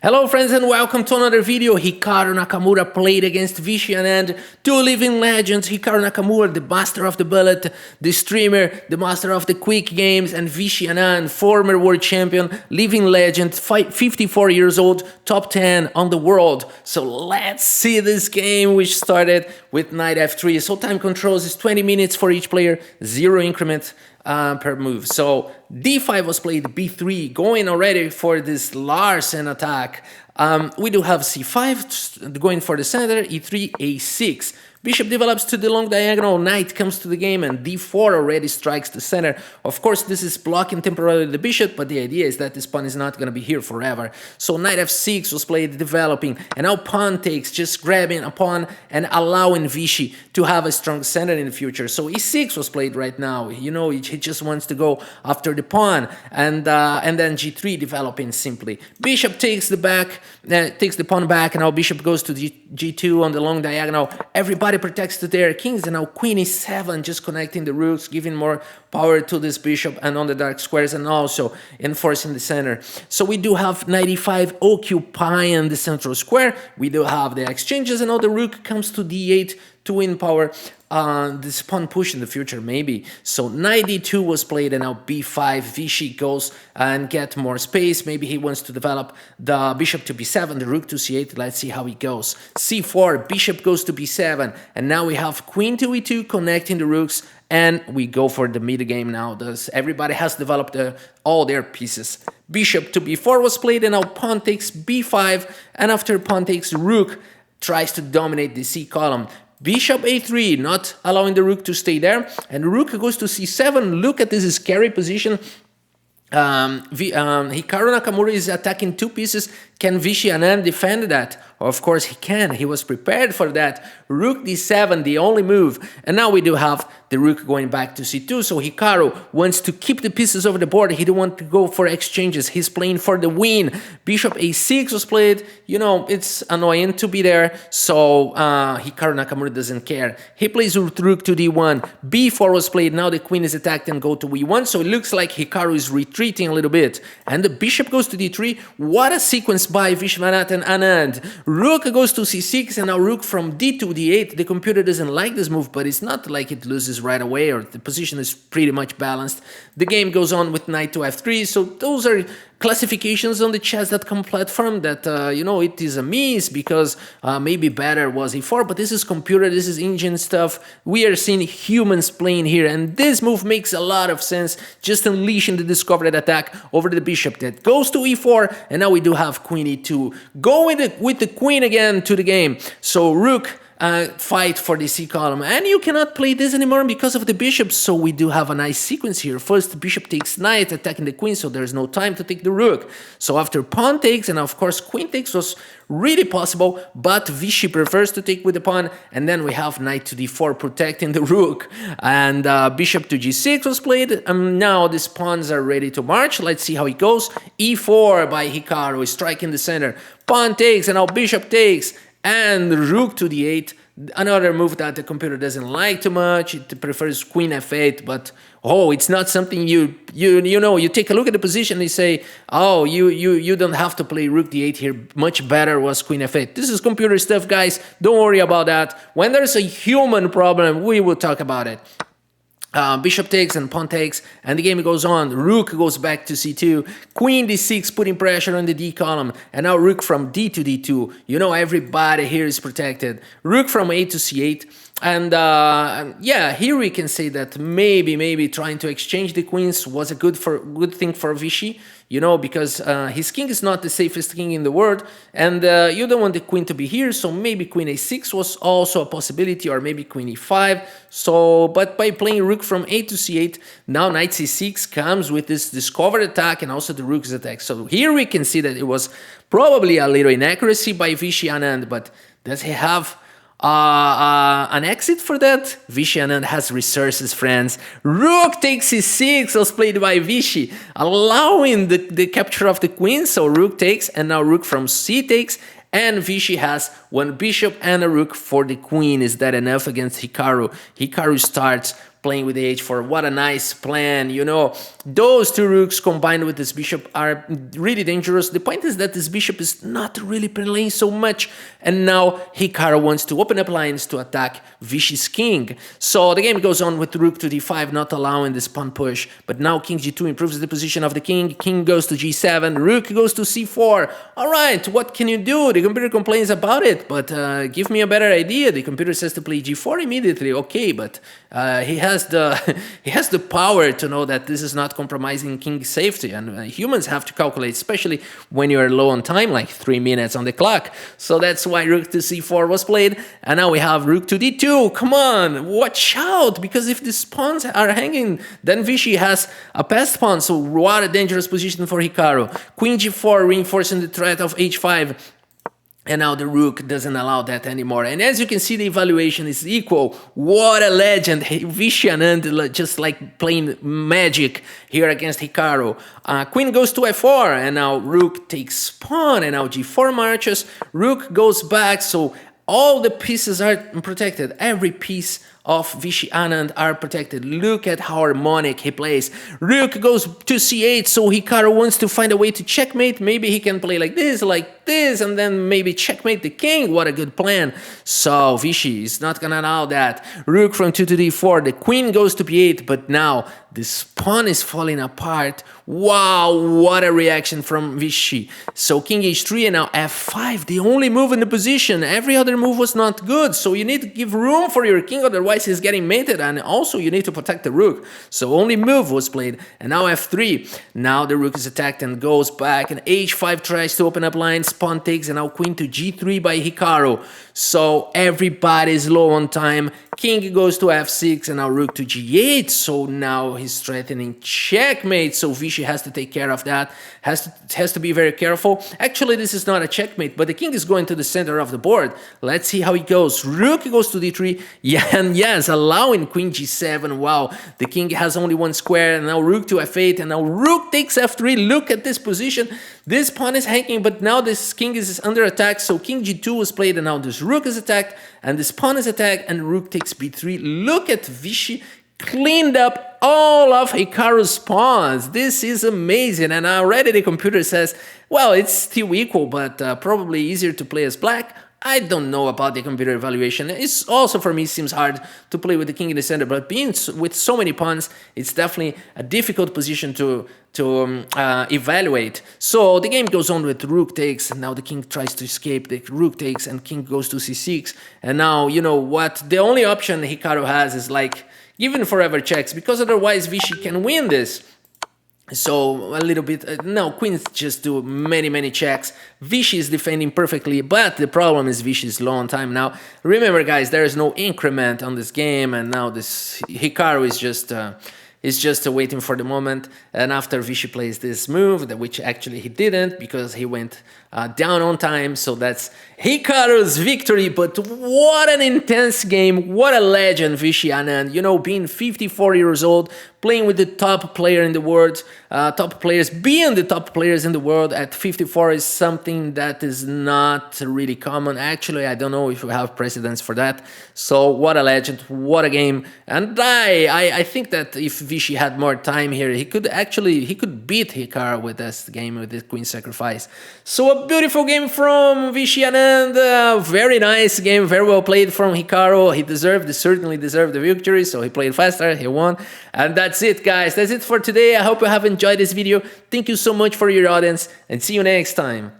Hello friends and welcome to another video. Hikaru Nakamura played against Viswanathan, two living legends. Hikaru Nakamura, the master of the bullet, the streamer, the master of the quick games, and Viswanathan, former world champion, living legend, 54 years old, top 10 on the world. So let's see this game, which started with knight f3. So time controls is 20 minutes for each player, 0 increment per move. So d5 was played, b3, going already for this Larsen attack. We do have c5 going for the center, e3, a6. Bishop develops to the long diagonal, knight comes to the game, and d4 already strikes the center. Of course, this is blocking temporarily the bishop, but the idea is that this pawn is not going to be here forever. So knight f6 was played, developing, and now pawn takes, just grabbing a pawn and allowing Vichy to have a strong center in the future. So e6 was played right now. You know, he just wants to go after the pawn, and then g3 developing simply. Bishop takes the pawn back, and now bishop goes to g2 on the long diagonal. Everybody protects to their kings, and now queen e7, just connecting the rooks, giving more power to this bishop and on the dark squares, and also enforcing the center. So we do have knight e5 occupying the central square. We do have the exchanges, and now the rook comes to d8 to win power. This pawn push in the future, maybe. So knight d2 was played, and now b5. Vichy goes and get more space. Maybe he wants to develop the bishop to b7, the rook to c8. Let's see how he goes. c4, bishop goes to b7, and now we have queen to e2 connecting the rooks, and we go for the mid game now. Everybody has developed all their pieces. Bishop to b4 was played, and now pawn takes b5, and after pawn takes, rook tries to dominate the c column. Bishop a3, not allowing the rook to stay there, and rook goes to c7. Look at this scary position. Hikaru Nakamura is attacking two pieces. Can Viswanathan defend that? Of course he can. He was prepared for that. Rook d7, the only move. And now we do have the rook going back to c2. So Hikaru wants to keep the pieces over the board. He don't want to go for exchanges. He's playing for the win. Bishop a6 was played. You know, it's annoying to be there. So Hikaru Nakamura doesn't care. He plays rook to d1. b4 was played. Now the queen is attacked and go to e1. So it looks like Hikaru is retreating a little bit. And the bishop goes to d3. What a sequence by Viswanathan and Anand. Rook goes to c6, and now rook from d to d8. The computer doesn't like this move, but it's not like it loses right away, or the position is pretty much balanced. The game goes on with knight to f3. So those are classifications on the chess.com platform that, you know, it is a miss because maybe better was e4, but this is computer, this is engine stuff. We are seeing humans playing here, and this move makes a lot of sense, just unleashing the discovered attack over the bishop that goes to e4, and now we do have queen e2. Go with the queen again to the game. So rook fight for the c column, and you cannot play this anymore because of the bishop. So we do have a nice sequence here. First, bishop takes knight, attacking the queen, so there's no time to take the rook. So after pawn takes, and of course queen takes was really possible, but Vichy prefers to take with the pawn, and then we have knight to d4 protecting the rook, and bishop to g6 was played. Now these pawns are ready to march. Let's see how it goes. e4 by Hikaru, striking the center. Pawn takes, and now bishop takes, and rook to d8, another move that the computer doesn't like too much. It prefers queen f8, but oh, it's not something you know. You take a look at the position and you say, oh, you don't have to play rook d8 here. Much better was queen f8. This is computer stuff, guys. Don't worry about that. When there's a human problem, we will talk about it. Bishop takes and pawn takes, and the game goes on. Rook goes back to c2. Queen d6, putting pressure on the d column, and now rook from d to d2. You know, everybody here is protected. Rook from a to c8, and yeah, here we can say that maybe trying to exchange the queens was a good thing for Vichy. You know, because his king is not the safest king in the world, and you don't want the queen to be here, so maybe queen a6 was also a possibility, or maybe queen e5. So, but by playing rook from a to c8, now knight c6 comes with this discovered attack, and also the rook is attacked. So here we can see that it was probably a little inaccuracy by Vichy Anand, but does he have an exit for that? Viswanathan has resources, friends. Rook takes c6 was played by Vichy, allowing the capture of the queen. So rook takes, and now rook from c takes, and Vichy has one bishop and a rook for the queen. Is that enough against Hikaru? Hikaru starts playing with the h4. What a nice plan, you know. Those two rooks combined with this bishop are really dangerous. The point is that this bishop is not really playing so much, and now Hikaru wants to open up lines to attack Vishy's king. So the game goes on with rook to d5, not allowing this pawn push, but now king g2 improves the position of the king. King goes to g7, rook goes to c4. All right, what can you do? The computer complains about it, but give me a better idea. The computer says to play g4 immediately. Okay, but he has the power to know that this is not compromising king's safety, and humans have to calculate, especially when you're low on time, like 3 minutes on the clock. So that's why rook to c4 was played, and now we have rook to d2. Come on, watch out, because if these pawns are hanging, then Vishy has a passed pawn, so what a dangerous position for Hikaru. Queen g4 reinforcing the threat of h5. And now the rook doesn't allow that anymore. And as you can see, the evaluation is equal. What a legend. Viswanathan just like playing magic here against Hikaru. Queen goes to f4, and now rook takes pawn, and now g4 marches. Rook goes back, so all the pieces are protected. Every piece of Vishy Anand are protected. Look at how harmonic he plays. Rook goes to c8, so Hikaru wants to find a way to checkmate. Maybe he can play like this, and then maybe checkmate the king. What a good plan. So Vishy is not gonna allow that. Rook from 2 to d4. The queen goes to b8, but now this pawn is falling apart. Wow, what a reaction from Vishy. So king h3 and now f5, the only move in the position. Every other move was not good, so you need to give room for your king, otherwise he's getting mated, and also you need to protect the rook. So only move was played, and now f3. Now the rook is attacked and goes back, and h5 tries to open up lines, pawn takes, and now queen to g3 by Hikaru. So everybody's low on time. King goes to f6, and now rook to g8, so now he's threatening checkmate, so Vishy has to take care of that, has to be very careful. Actually, this is not a checkmate, but the king is going to the center of the board. Let's see how it goes. Rook goes to d3, yeah, and yes, allowing queen g7. Wow, the king has only one square, and now rook to f8, and now rook takes f3. Look at this position. This pawn is hanging, but now this king is under attack, so king g2 was played, and now this rook is attacked, and this pawn is attacked, and rook takes b3. Look at Vishy cleaned up all of Hikaru's pawns. This is amazing, and already the computer says, well, it's still equal, but probably easier to play as black. I don't know about the computer evaluation. It's also, for me, seems hard to play with the king in the center, but being with so many pawns, it's definitely a difficult position to evaluate. So the game goes on with rook takes, and now the king tries to escape. The rook takes, and king goes to c6. And now, you know what? The only option Hikaru has is like giving forever checks, because otherwise Vishy can win this. So a little bit, no, queens just do many checks. Vishy is defending perfectly, but the problem is Vishy is low on time now. Remember, guys, there is no increment on this game, and now this Hikaru is just waiting for the moment. And after Vishy plays this move, which actually he didn't, because he went down on time, so that's Hikaru's victory. But what an intense game, what a legend, Vishy Anand. You know, being 54 years old, playing with the top player in the world, being the top players in the world at 54 is something that is not really common. Actually, I don't know if we have precedents for that. So what a legend, what a game. And I think that if Vishy had more time here, he could beat Hikaru with this game, with this queen sacrifice. So a beautiful game from Vishy Anand. Very nice game, very well played from Hikaru. He certainly deserved the victory, so he played faster, he won. And that's it, guys. That's it for today. I hope you have enjoyed this video. Thank you so much for your audience, and see you next time.